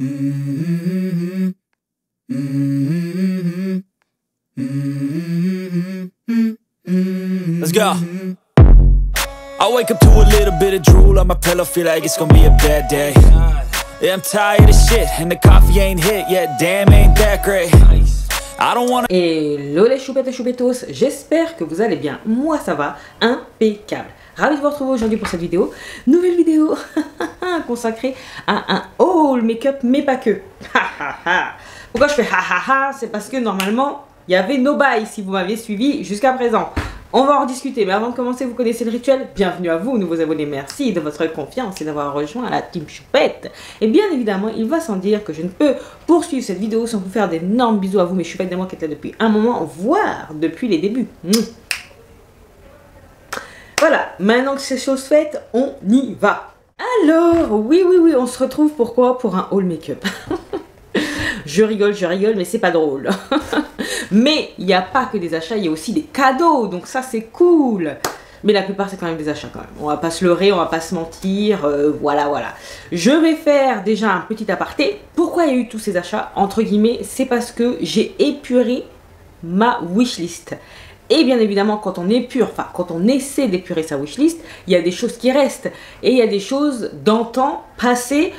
Let's go. I wake up to a little bit of drool on my pillow, feel like it's gonna be a bad day. Yeah, I'm tired of shit, and the coffee ain't hit yet, damn ain't that great. I don't wanna... Hello les choupettes et choupettos, j'espère que vous allez bien, moi ça va, impeccable. Ravi de vous retrouver aujourd'hui pour cette vidéo, nouvelle vidéo consacrée à un haul make-up mais pas que. Pourquoi je fais c'est parce que normalement il y avait no buy si vous m'aviez suivi jusqu'à présent. On va en discuter, mais avant de commencer, vous connaissez le rituel. Bienvenue à vous, nouveaux abonnés, merci de votre confiance et d'avoir rejoint la team choupette. Et bien évidemment, il va sans dire que je ne peux poursuivre cette vidéo sans vous faire d'énormes bisous à vous, mes choupettes d'amour qui êtes là depuis un moment, voire depuis les débuts. Voilà, maintenant que c'est chose faite, on y va. Alors, oui, on se retrouve pourquoi? Pour un haul make-up. Je rigole, mais c'est pas drôle. Mais il n'y a pas que des achats, il y a aussi des cadeaux, donc ça c'est cool. Mais la plupart c'est quand même des achats quand même. On va pas se leurrer, on va pas se mentir, voilà. Je vais faire déjà un petit aparté. Pourquoi il y a eu tous ces achats? Entre guillemets, c'est parce que j'ai épuré ma wishlist. Et bien évidemment, quand on épure, enfin quand on essaie d'épurer sa wishlist, il y a des choses qui restent. Et il y a des choses d'antan, passées,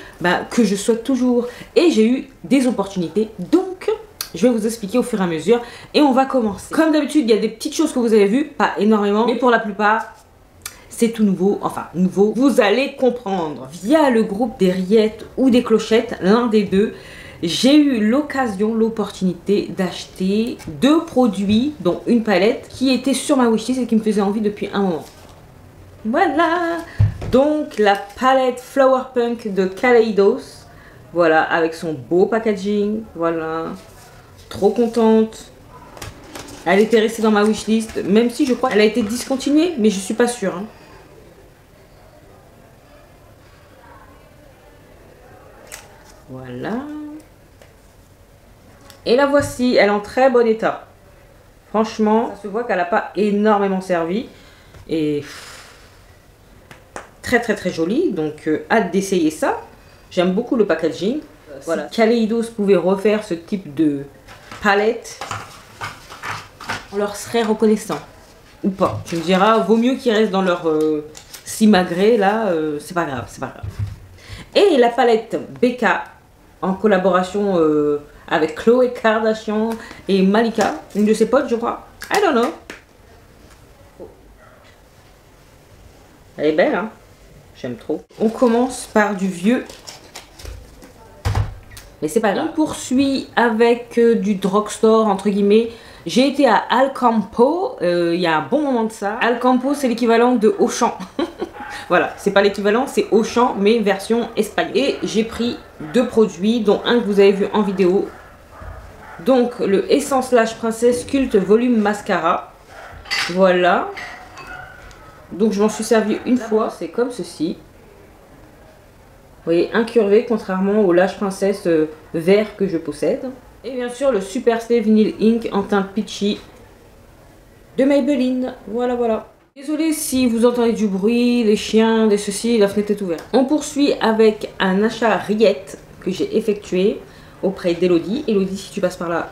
que je souhaite toujours. Et j'ai eu des opportunités, donc je vais vous expliquer au fur et à mesure. Et on va commencer. Comme d'habitude, il y a des petites choses que vous avez vues, pas énormément, mais pour la plupart, c'est tout nouveau. Enfin, nouveau, vous allez comprendre. Via le groupe des rillettes ou des clochettes, l'un des deux, j'ai eu l'occasion, l'opportunité d'acheter 2 produits, dont une palette, qui était sur ma wishlist et qui me faisait envie depuis un moment. Voilà. Donc, la palette Flower Punk de Kaleidos. Voilà, avec son beau packaging. Voilà. Trop contente. Elle était restée dans ma wishlist, même si je crois qu'elle a été discontinuée, mais je suis pas sûre. Hein. Voilà. Et la voici, elle est en très bon état. Franchement, ça se voit qu'elle n'a pas énormément servi. Et très jolie. Donc, hâte d'essayer ça. J'aime beaucoup le packaging. Voilà. Si Kaleidos pouvait refaire ce type de palette, on leur serait reconnaissant. Ou pas. Tu me diras, vaut mieux qu'ils restent dans leur simagrée. Là, c'est pas grave, Et la palette BK, en collaboration... avec Khloé Kardashian et Malika, une de ses potes, je crois. I don't know. Elle est belle, hein. J'aime trop. On commence par du vieux. Mais c'est pas grave. On poursuit avec du drugstore, entre guillemets. J'ai été à Alcampo, il y a un bon moment de ça. Alcampo, c'est l'équivalent de Auchan. Voilà, c'est pas l'équivalent, c'est Auchan, mais version espagnole. Et j'ai pris 2 produits, dont un que vous avez vu en vidéo. Donc, le Essence Lash Princesse Cult Volume Mascara. Voilà. Donc, je m'en suis servi une fois. C'est comme ceci. Vous voyez, incurvé, contrairement au Lash Princesse vert que je possède. Et bien sûr, le Super Stay Vinyl Ink en teinte Peachy de Maybelline. Voilà. Désolée si vous entendez du bruit, des chiens, des ceci, la fenêtre est ouverte. On poursuit avec un achat rillette que j'ai effectué auprès d'Elodie. Elodie, si tu passes par là,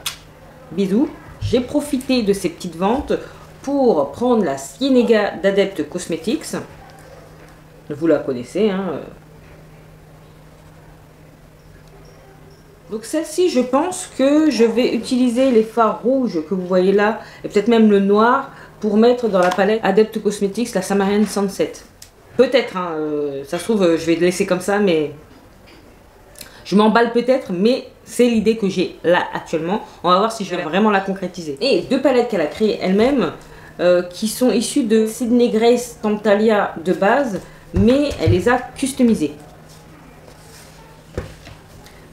bisous. J'ai profité de ces petites ventes pour prendre la Cienega d'Adept Cosmetics. Vous la connaissez, hein. Donc celle-ci, je pense que je vais utiliser les fards rouges que vous voyez là, et peut-être même le noir, pour mettre dans la palette Adept Cosmetics, la Samarian Sunset. Peut-être, hein, ça se trouve, je vais le laisser comme ça, mais... Je m'emballe peut-être, mais c'est l'idée que j'ai là actuellement. On va voir si je vais vraiment la concrétiser. Et 2 palettes qu'elle a créées elle-même, qui sont issues de Sydney Grace Tamptalia de base, mais elle les a customisées.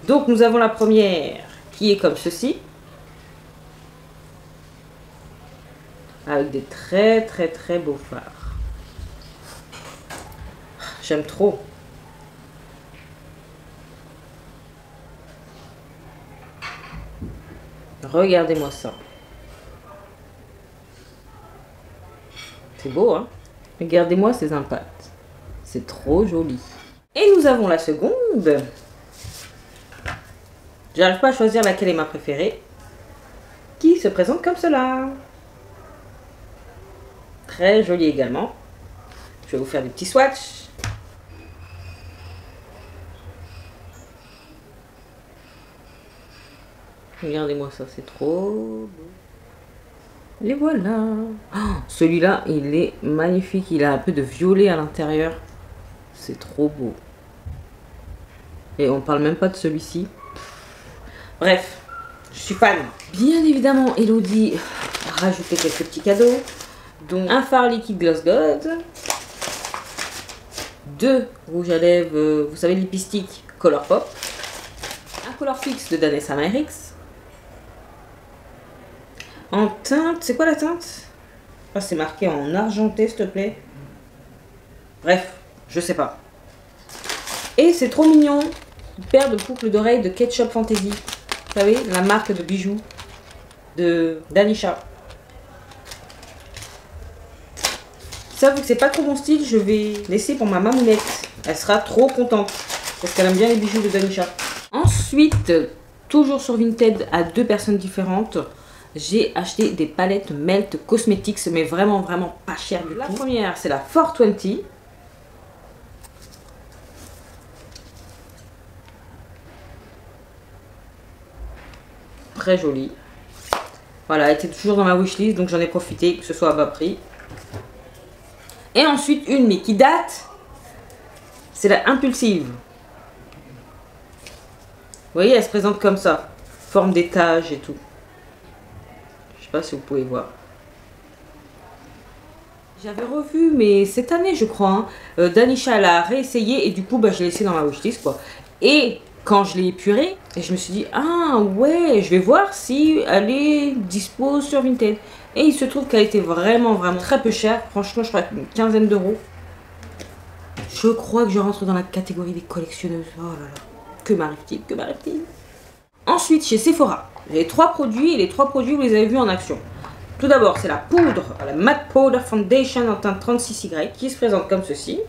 Donc nous avons la première qui est comme ceci. Avec des très beaux fards. J'aime trop. Regardez-moi ça. C'est beau, hein? Regardez-moi ces impacts. C'est trop joli. Et nous avons la seconde. J'arrive pas à choisir laquelle est ma préférée. Qui se présente comme cela. Très jolie également. Je vais vous faire des petits swatchs. Regardez-moi ça, c'est trop beau. Les voilà. Oh, celui-là, il est magnifique. Il a un peu de violet à l'intérieur. C'est trop beau. Et on parle même pas de celui-ci. Bref, je suis fan. Bien évidemment, Elodie a rajouté quelques petits cadeaux. Donc, un fard liquide Gloss God. 2 rouges à lèvres, vous savez, lipstick Color Pop. Un Color Fix de Danessa Myrix. En teinte, c'est quoi la teinte? Ah, c'est marqué en argenté, s'il te plaît. Bref, je sais pas. Et c'est trop mignon. Une paire de boucles d'oreilles de Ketchup Fantasy. Vous savez, la marque de bijoux de Danisha. Ça, vu que c'est pas trop mon style, je vais laisser pour ma mamounette. Elle sera trop contente. Parce qu'elle aime bien les bijoux de Danisha. Ensuite, toujours sur Vinted à 2 personnes différentes, j'ai acheté des palettes Melt Cosmetics, mais vraiment pas cher du tout. La première, c'est la 420. Très jolie. Voilà, elle était toujours dans ma wishlist, donc j'en ai profité, que ce soit à bas prix. Et ensuite, une, mais qui date, c'est la Impulsive. Vous voyez, elle se présente comme ça. Forme d'étage et tout. Je sais pas si vous pouvez voir. J'avais revu, mais cette année, je crois, hein, Danisha l'a réessayé et du coup, bah, je l'ai laissé dans ma wishlist, quoi. Et quand je l'ai épurée, je me suis dit, ah ouais, je vais voir si elle est dispo sur Vinted. Et il se trouve qu'elle était vraiment très peu chère. Franchement, je crois une quinzaine d'euros. Je crois que je rentre dans la catégorie des collectionneuses. Oh là là, que m'arrive-t-il, que m'arrive-t-il? Ensuite, chez Sephora, j'ai 3 produits et les 3 produits, vous les avez vus en action. Tout d'abord, c'est la poudre, la Matte Powder Foundation en teinte 36Y qui se présente comme ceci.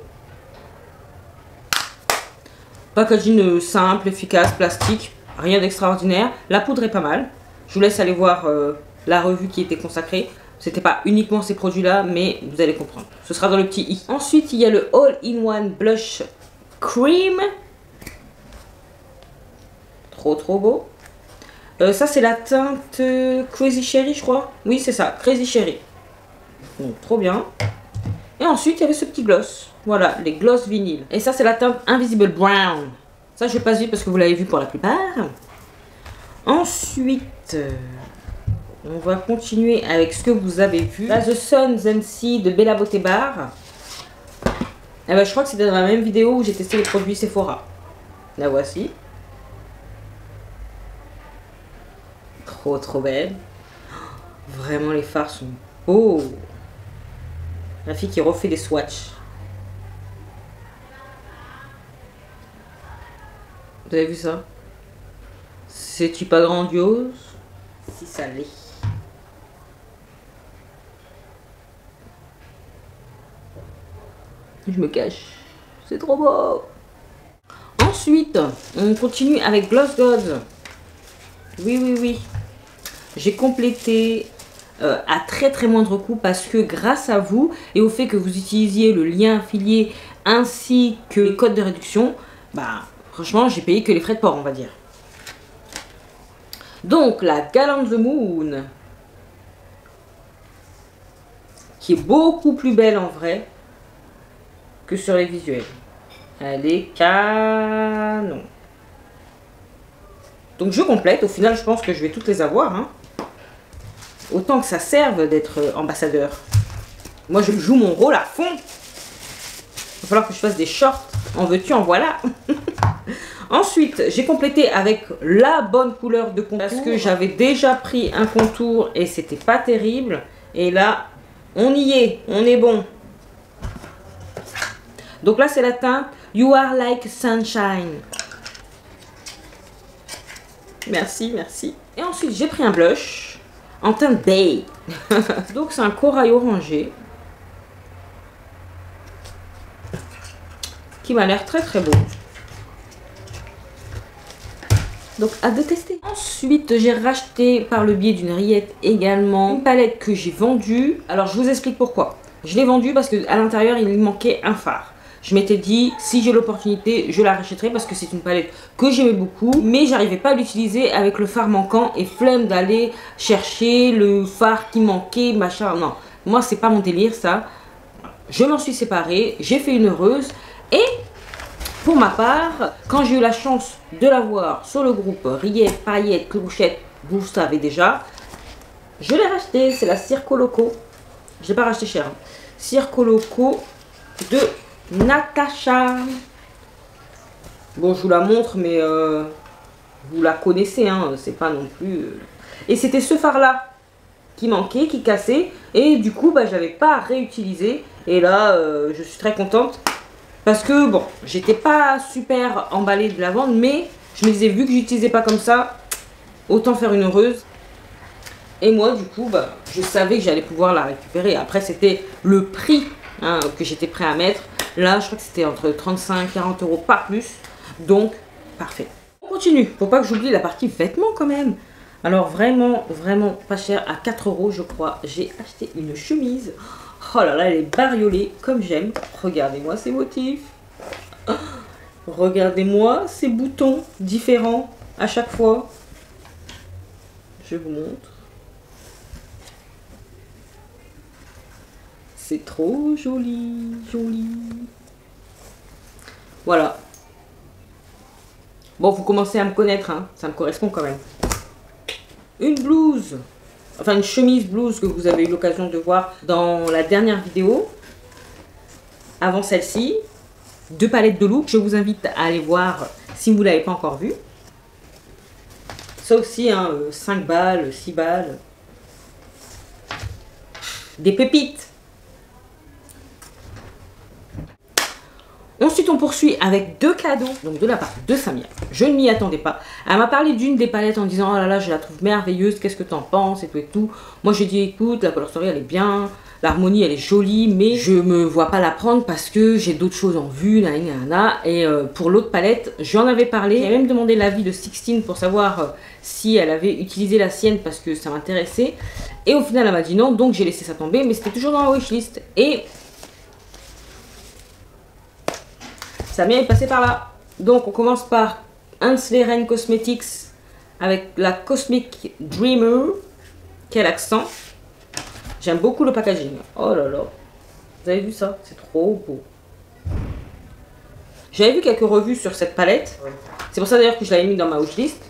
Packaging simple, efficace, plastique, rien d'extraordinaire. La poudre est pas mal. Je vous laisse aller voir la revue qui était consacrée. C'était pas uniquement ces produits-là, mais vous allez comprendre. Ce sera dans le petit i. Ensuite, il y a le All-in-One Blush Cream. Trop beau. Ça, c'est la teinte Crazy Cherry, je crois. Oui, c'est ça, Crazy Cherry. Donc, trop bien. Et ensuite, il y avait ce petit gloss. Voilà, les gloss vinyle. Et ça, c'est la teinte Invisible Brown. Ça, je passe vite parce que vous l'avez vu pour la plupart. Ensuite, on va continuer avec ce que vous avez vu. Là, The Sun Zensi de Bella Beauté Bar. Eh ben, je crois que c'était dans la même vidéo où j'ai testé les produits Sephora. La voici. Trop belle. Vraiment, les fards sont beaux. La fille qui refait des swatchs. Vous avez vu ça? C'est-tu pas grandiose? Si ça l'est. Je me cache. C'est trop beau. Ensuite, on continue avec Gloss God. Oui. J'ai complété à très moindre coût parce que grâce à vous et au fait que vous utilisiez le lien affilié ainsi que les codes de réduction, bah franchement j'ai payé que les frais de port, on va dire. Donc la Gal on the Moon, qui est beaucoup plus belle en vrai que sur les visuels. Elle est canon. Donc je complète, au final je pense que je vais toutes les avoir, hein. Autant que ça serve d'être ambassadeur. Moi je joue mon rôle à fond. Il va falloir que je fasse des shorts. En veux-tu, en voilà. Ensuite, j'ai complété avec la bonne couleur de contour. Parce que j'avais déjà pris un contour et c'était pas terrible. Et là, on y est, on est bon. Donc là, c'est la teinte You Are Like Sunshine. Merci. Et ensuite, j'ai pris un blush en teinte Bay. Donc, c'est un corail orangé. Qui m'a l'air très beau. Donc hâte de tester. Ensuite j'ai racheté par le biais d'une rillette également une palette que j'ai vendue. Alors je vous explique pourquoi. Je l'ai vendue parce qu'à l'intérieur il manquait un phare. Je m'étais dit si j'ai l'opportunité je la rachèterai parce que c'est une palette que j'aimais beaucoup. Mais j'arrivais pas à l'utiliser avec le phare manquant et flemme d'aller chercher le phare qui manquait, machin. Non, moi c'est pas mon délire ça. Je m'en suis séparée, j'ai fait une heureuse et pour ma part, quand j'ai eu la chance de la voir sur le groupe Rillettes, Paillettes, Clochette, vous le savez déjà, je l'ai racheté, c'est la Circo Loco. Je l'ai pas racheté cher. Hein. Circo Loco de Natacha. Bon, je vous la montre, mais vous la connaissez, hein, c'est pas non plus... Et c'était ce phare-là qui manquait, qui cassait, et du coup, bah, je l'avais pas réutilisé. Et là, je suis très contente. Parce que, bon, j'étais pas super emballée de la vendre, mais je me disais, vu que j'utilisais pas comme ça, autant faire une heureuse. Et moi, du coup, bah, je savais que j'allais pouvoir la récupérer. Après, c'était le prix hein, que j'étais prêt à mettre. Là, je crois que c'était entre 35 et 40 euros, pas plus. Donc, parfait. On continue. Faut pas que j'oublie la partie vêtements quand même. Alors, vraiment, vraiment pas cher. À 4 euros, je crois, j'ai acheté une chemise. Oh là là, elle est bariolée comme j'aime. Regardez-moi ces motifs. Regardez-moi ces boutons différents à chaque fois. Je vous montre. C'est trop joli, joli. Voilà. Bon, vous commencez à me connaître, hein. Ça me correspond quand même. Une blouse. Enfin, une chemise blouse que vous avez eu l'occasion de voir dans la dernière vidéo. Avant celle-ci. 2 palettes de look. Je vous invite à aller voir si vous ne l'avez pas encore vu. Ça aussi, hein, 5 balles, 6 balles. Des pépites. Ensuite, on poursuit avec 2 cadeaux, donc de la part de Samia. Je ne m'y attendais pas. Elle m'a parlé d'une des palettes en disant « Oh là là, je la trouve merveilleuse, qu'est-ce que tu en penses ?» et tout et tout. Moi, j'ai dit « Écoute, la color story, elle est bien, l'harmonie, elle est jolie, mais je me vois pas la prendre parce que j'ai d'autres choses en vue, nanana. » Et pour l'autre palette, j'en avais parlé. J'ai même demandé l'avis de Sixtine pour savoir si elle avait utilisé la sienne parce que ça m'intéressait. Et au final, elle m'a dit non, donc j'ai laissé ça tomber, mais c'était toujours dans la wishlist. Et Samia est passé par là. Donc on commence par Hans-Leren Cosmetics avec la Cosmic Dreamer. Quel accent. J'aime beaucoup le packaging. Oh là là. Vous avez vu ça? C'est trop beau. J'avais vu quelques revues sur cette palette. C'est pour ça d'ailleurs que je l'avais mis dans ma wishlist.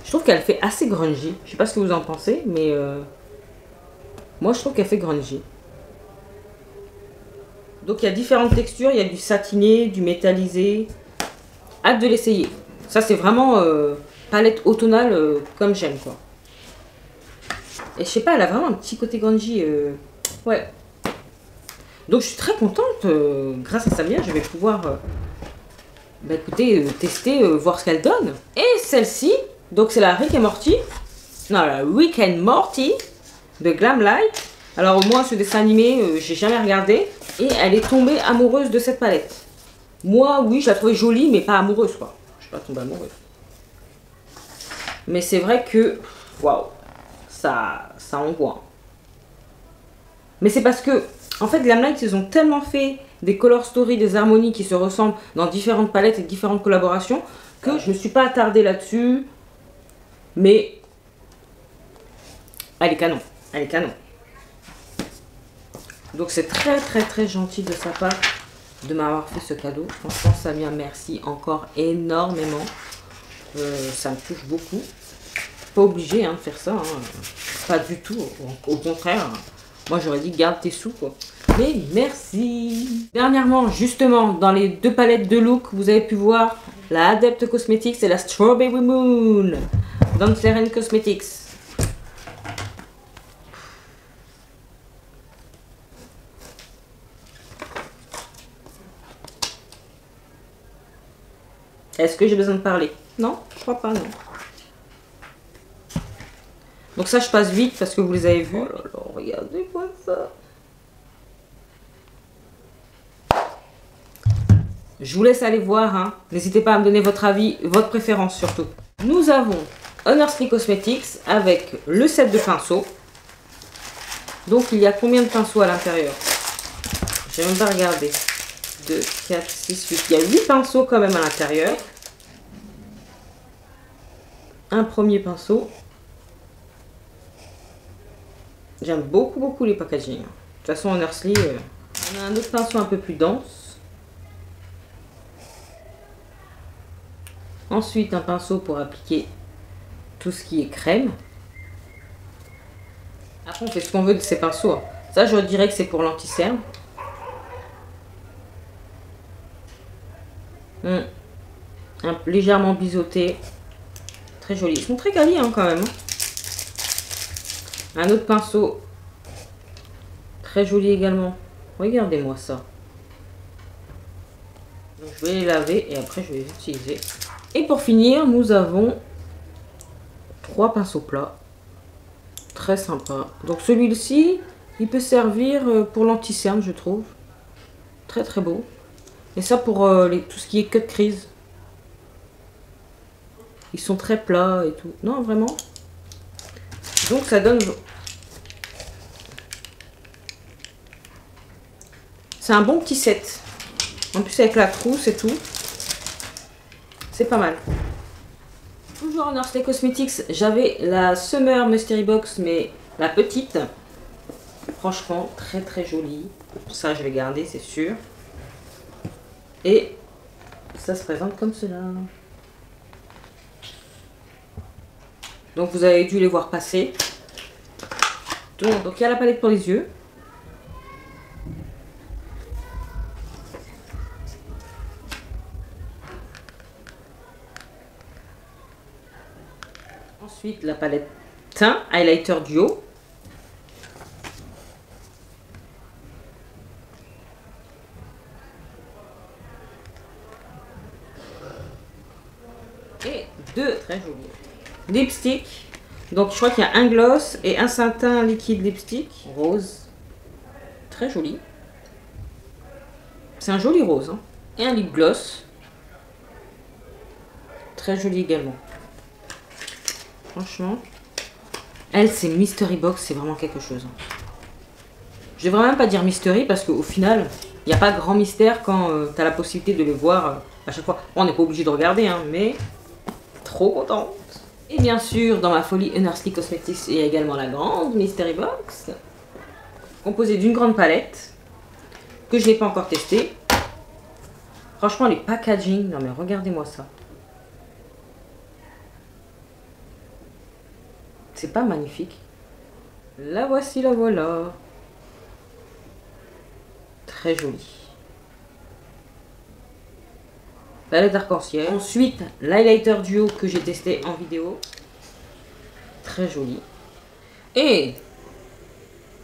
Je trouve qu'elle fait assez grungy. Je sais pas ce que vous en pensez, mais moi je trouve qu'elle fait grungy. Donc il y a différentes textures, il y a du satiné, du métallisé. Hâte de l'essayer. Ça c'est vraiment palette automnale comme j'aime quoi. Et je sais pas, elle a vraiment un petit côté grungy. Ouais. Donc je suis très contente. Grâce à Samia, je vais pouvoir bah, écoutez, tester, voir ce qu'elle donne. Et celle-ci, donc c'est la Rick and Morty. Non, la Rick and Morty de Glamlight. Alors moi, ce dessin animé, j'ai jamais regardé. Et elle est tombée amoureuse de cette palette. Moi, oui, je la trouvais jolie, mais pas amoureuse, quoi. Je suis pas tombée amoureuse. Mais c'est vrai que, waouh, ça envoie. Mais c'est parce que, en fait, Glamlight, ils ont tellement fait des color story, des harmonies qui se ressemblent dans différentes palettes et différentes collaborations, que je me suis pas attardée là-dessus. Mais, elle est canon. Elle est canon. Donc c'est très très très gentil de sa part de m'avoir fait ce cadeau. Franchement Samia, merci encore énormément. Ça me touche beaucoup. Pas obligé hein, de faire ça. Hein. Pas du tout. Au contraire. Moi j'aurais dit garde tes sous quoi. Mais merci. Dernièrement justement dans les 2 palettes de look vous avez pu voir la Adept Cosmetics et la Strawberry Moon. Dans Hans-Leren Cosmetics. Est-ce que j'ai besoin de parler? Non, je crois pas, non. Donc ça, je passe vite parce que vous les avez vus. Oh là là, regardez-moi ça. Je vous laisse aller voir, hein. N'hésitez pas à me donner votre avis, votre préférence surtout. Nous avons Honestly Cosmetics avec le set de pinceaux. Donc il y a combien de pinceaux à l'intérieur? J'ai même pas regardé. 2, 4, 6, 8. Il y a 8 pinceaux quand même à l'intérieur. Un premier pinceau. J'aime beaucoup les packaging. De toute façon, Honestly, on a un autre pinceau un peu plus dense. Ensuite, un pinceau pour appliquer tout ce qui est crème. Après, on fait ce qu'on veut de ces pinceaux, hein. Ça, je dirais que c'est pour l'anti-cerne. Légèrement biseauté. Très joli. Ils sont très quali, hein, quand même. Un autre pinceau. Très joli également. Regardez-moi ça. Donc, je vais les laver et après, je vais les utiliser. Et pour finir, nous avons 3 pinceaux plats. Très sympa. Donc celui-ci, il peut servir pour l'anti-cerne, je trouve. Très beau. Et ça pour tout ce qui est cut crease. Ils sont très plats et tout. Non, vraiment. Donc ça donne... C'est un bon petit set. En plus avec la trousse et tout. C'est pas mal. Toujours en Honestly Cosmetics, j'avais la Summer Mystery Box, mais la petite. Franchement, très jolie. Ça, je vais garder, c'est sûr. Et ça se présente comme cela. Donc, vous avez dû les voir passer. Donc il y a la palette pour les yeux. Ensuite, la palette teint highlighter duo. Et 2 très jolis lipsticks. Donc, je crois qu'il y a un gloss et un satin liquide lipstick rose. Très joli. C'est un joli rose, hein. Et un lip gloss. Très joli également. Franchement, elle, c'est Mystery Box, c'est vraiment quelque chose. Je vais vraiment pas dire Mystery parce qu'au final, il n'y a pas grand mystère quand tu as la possibilité de les voir à chaque fois. Bon, on n'est pas obligé de regarder, hein, mais trop contente. Et bien sûr, dans ma folie Honestly Cosmetics, il y a également la grande Mystery Box, composée d'une grande palette que je n'ai pas encore testée. Franchement, les packaging, non mais regardez-moi ça. C'est pas magnifique? La voici, la voilà. Très jolie. Palette d'arc-en-ciel. Ensuite, l'highlighter duo que j'ai testé en vidéo. Très joli. Et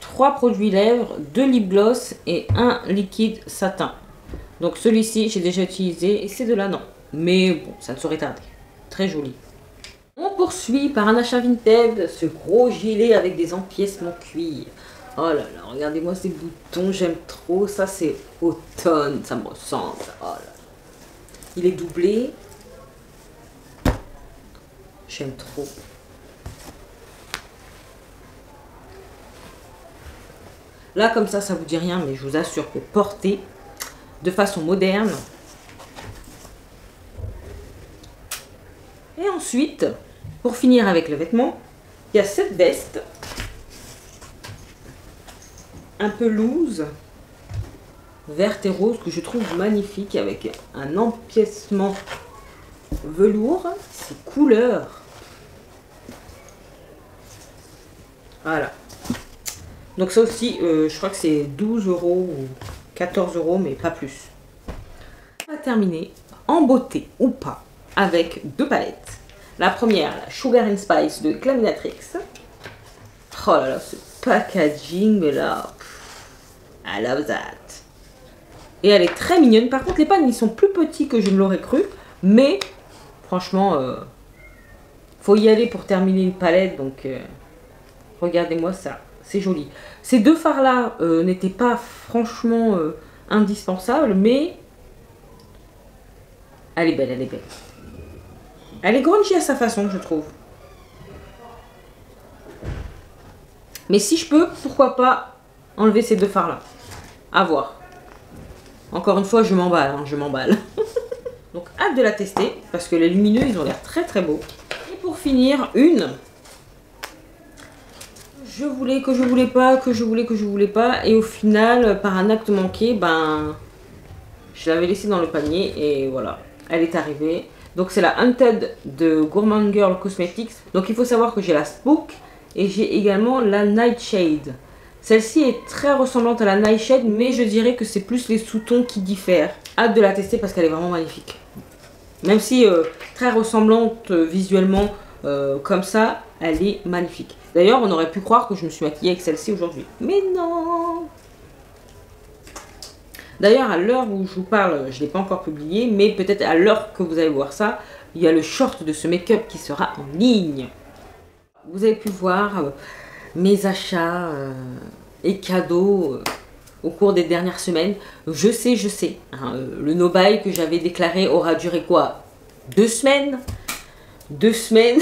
3 produits lèvres, 2 lip gloss et un liquide satin. Donc celui-ci, j'ai déjà utilisé et c'est de là, non. Mais bon, ça ne saurait tarder. Très joli. On poursuit par un achat Vinted, ce gros gilet avec des empiècements cuir. Oh là là, regardez-moi ces boutons, j'aime trop. Ça, c'est automne, ça me ressemble. Oh là là. Il est doublé. J'aime trop. Là, comme ça vous dit rien, mais je vous assure que porter de façon moderne. Et ensuite, pour finir avec le vêtement, il y a cette veste. Un peu loose. Verte et rose que je trouve magnifique avec un empiècement velours. C'est couleur. Voilà. Donc ça aussi, je crois que c'est 12 € ou 14 €, mais pas plus. On va terminer en beauté ou pas avec 2 palettes. La première, la Sugar and Spice de Claminatrix. Oh là là, ce packaging, mais là, I love that. Et elle est très mignonne. Par contre, les pannes, ils sont plus petits que je ne l'aurais cru. Mais, franchement, faut y aller pour terminer une palette. Donc, regardez-moi ça. C'est joli. Ces 2 fards-là n'étaient pas franchement indispensables. Mais Elle est belle, elle est belle. Elle est grungy à sa façon, je trouve. Mais si je peux, pourquoi pas enlever ces deux fards-là. À voir. Encore une fois, je m'emballe, hein, je m'emballe. Donc, hâte de la tester, parce que les lumineux, ils ont l'air très très beaux. Et pour finir, une... Je voulais que je voulais pas, que je voulais que je voulais pas. Et au final, par un acte manqué, ben... je l'avais laissée dans le panier et voilà. Elle est arrivée. Donc, c'est la Hunted de Gourmand Girl Cosmetics. Donc, il faut savoir que j'ai la Spook et j'ai également la Nightshade. Celle-ci est très ressemblante à la Nightshade, mais je dirais que c'est plus les sous-tons qui diffèrent. Hâte de la tester parce qu'elle est vraiment magnifique. Même si très ressemblante visuellement comme ça, elle est magnifique. D'ailleurs, on aurait pu croire que je me suis maquillée avec celle-ci aujourd'hui. Mais non! D'ailleurs, à l'heure où je vous parle, je ne l'ai pas encore publié, mais peut-être à l'heure que vous allez voir ça, il y a le short de ce make-up qui sera en ligne. Vous avez pu voir mes achats et cadeaux au cours des dernières semaines. Je sais. Hein, le no-buy que j'avais déclaré aura duré quoi? 2 semaines? 2 semaines.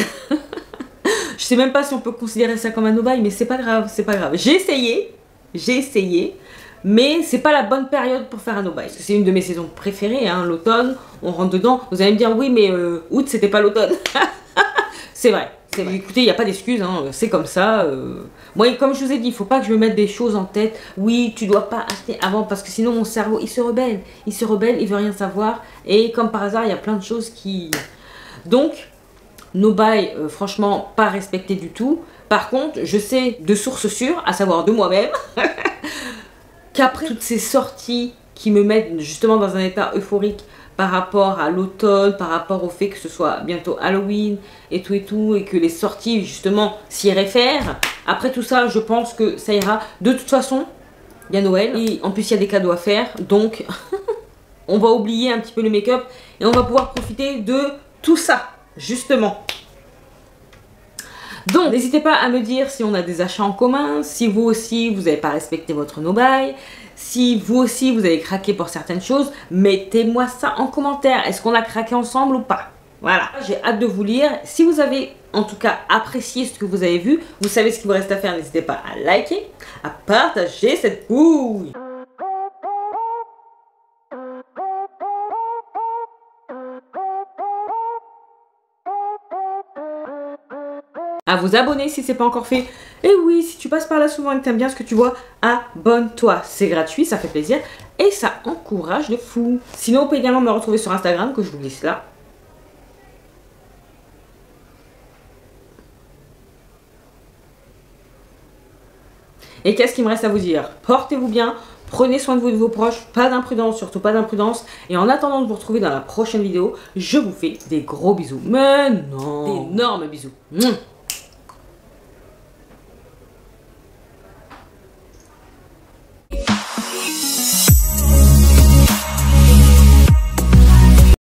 Je sais même pas si on peut considérer ça comme un no-buy, mais c'est pas grave, c'est pas grave. J'ai essayé, mais c'est pas la bonne période pour faire un no-buy. C'est une de mes saisons préférées, hein, l'automne, on rentre dedans. Vous allez me dire, oui, mais août, c'était pas l'automne. C'est vrai. Écoutez, il n'y a pas d'excuses, hein, c'est comme ça. Moi, comme je vous ai dit, il ne faut pas que je me mette des choses en tête. Oui, tu dois pas acheter avant parce que sinon mon cerveau, il se rebelle. Il veut rien savoir. Et comme par hasard, il y a plein de choses qui... Donc, no buy, franchement, pas respecté du tout. Par contre, je sais de sources sûres, à savoir de moi-même, qu'après toutes ces sorties qui me mettent justement dans un état euphorique, par rapport à l'automne, par rapport au fait que ce soit bientôt Halloween et tout, et que les sorties justement s'y réfèrent. Après tout ça, je pense que ça ira. De toute façon, il y a Noël et en plus il y a des cadeaux à faire, donc on va oublier un petit peu le make-up et on va pouvoir profiter de tout ça, justement. Donc, n'hésitez pas à me dire si on a des achats en commun, si vous aussi, vous n'avez pas respecté votre no-buy, si vous aussi, vous avez craqué pour certaines choses, mettez-moi ça en commentaire. Est-ce qu'on a craqué ensemble ou pas? Voilà, j'ai hâte de vous lire. Si vous avez en tout cas apprécié ce que vous avez vu, vous savez ce qu'il vous reste à faire. N'hésitez pas à liker, à partager cette couille. À vous abonner si c'est pas encore fait. Et oui, si tu passes par là souvent et que t'aimes bien ce que tu vois, abonne-toi. C'est gratuit, ça fait plaisir et ça encourage de fou. Sinon, vous pouvez également me retrouver sur Instagram, que je vous glisse là. Et qu'est-ce qu'il me reste à vous dire? Portez-vous bien, prenez soin de vous et de vos proches, pas d'imprudence, surtout pas d'imprudence. Et en attendant de vous retrouver dans la prochaine vidéo, je vous fais des gros bisous. Mais non, d'énormes bisous.